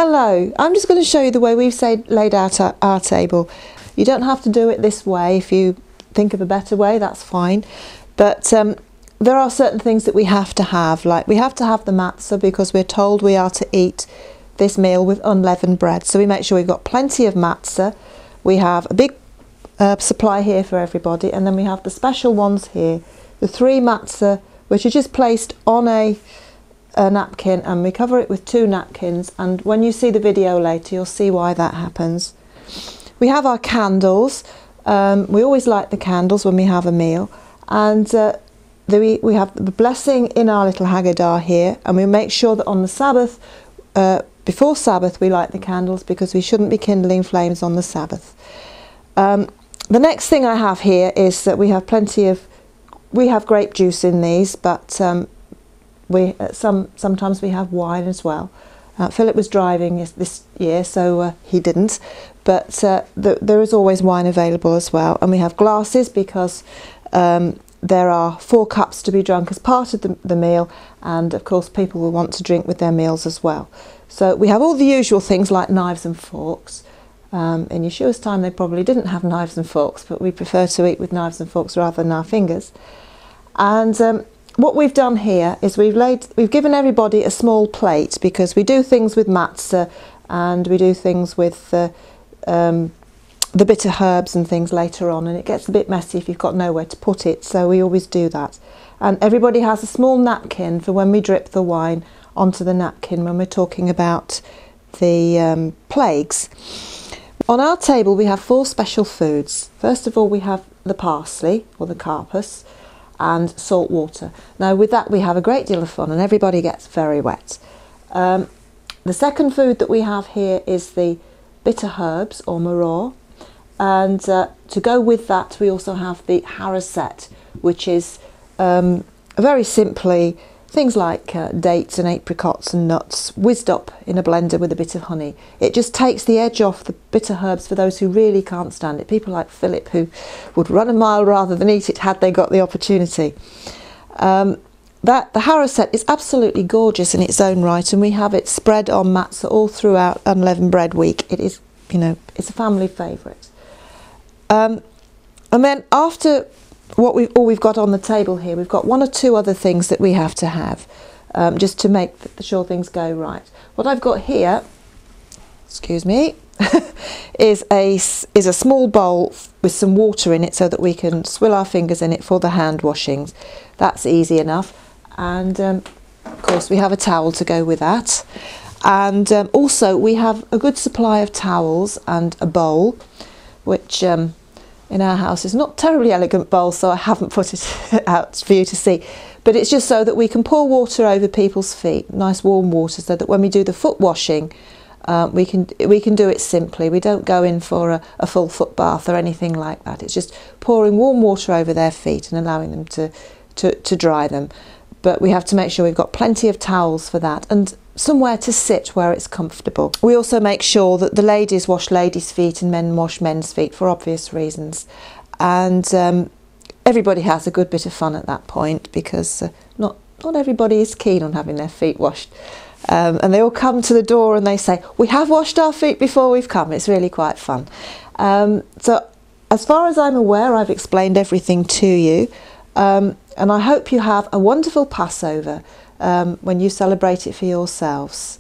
Hello, I'm just going to show you the way we've laid out our table. You don't have to do it this way. If you think of a better way, that's fine. But there are certain things that we have to have, like we have to have the matzah because we're told we are to eat this meal with unleavened bread. So we make sure we've got plenty of matzah. We have a big supply here for everybody, and then we have the special ones here, the 3 matzah, which are just placed on a napkin, and we cover it with 2 napkins, and when you see the video later you'll see why that happens. We have our candles. We always light the candles when we have a meal, and we have the blessing in our little Haggadah here, and we make sure that on the Sabbath, before Sabbath, we light the candles because we shouldn't be kindling flames on the Sabbath. The next thing I have here is that we have we have grape juice in these, but sometimes we have wine as well. Philip was driving this year, so he didn't, but there is always wine available as well. And we have glasses because there are 4 cups to be drunk as part of the meal, and of course people will want to drink with their meals as well. So we have all the usual things like knives and forks. In Yeshua's time they probably didn't have knives and forks, but we prefer to eat with knives and forks rather than our fingers. And what we've done here is we've given everybody a small plate, because we do things with matzah and we do things with the bitter herbs and things later on, and it gets a bit messy if you've got nowhere to put it, so we always do that. And everybody has a small napkin for when we drip the wine onto the napkin when we're talking about the plagues. On our table we have 4 special foods. First of all, we have the parsley, or the karpas, and salt water. Now with that we have a great deal of fun, and everybody gets very wet. The second food that we have here is the bitter herbs, or maror, and to go with that we also have the haraset, which is very simply things like dates and apricots and nuts whizzed up in a blender with a bit of honey. It just takes the edge off the bitter herbs for those who really can't stand it. People like Philip, who would run a mile rather than eat it had they got the opportunity. The haraset is absolutely gorgeous in its own right, and we have it spread on matzah all throughout Unleavened Bread Week. It is, it's a family favourite. And then after all we've got on the table here, we've got 1 or 2 other things that we have to have, just to make sure things go right. What I've got here, excuse me, is a small bowl with some water in it so that we can swill our fingers in it for the hand washings. That's easy enough, and of course we have a towel to go with that. And also we have a good supply of towels and a bowl, which in our house is not terribly elegant bowl, so I haven't put it out for you to see, but it's just so that we can pour water over people's feet, nice warm water, so that when we do the foot washing we can do it simply. We don't go in for a full foot bath or anything like that. It's just pouring warm water over their feet and allowing them to dry them. But we have to make sure we've got plenty of towels for that, and somewhere to sit where it's comfortable. We also make sure that the ladies wash ladies' feet and men wash men's feet for obvious reasons, and everybody has a good bit of fun at that point, because not everybody is keen on having their feet washed, and they all come to the door and they say, "We have washed our feet before we've come." It's really quite fun. So as far as I'm aware, I've explained everything to you, and I hope you have a wonderful Passover when you celebrate it for yourselves.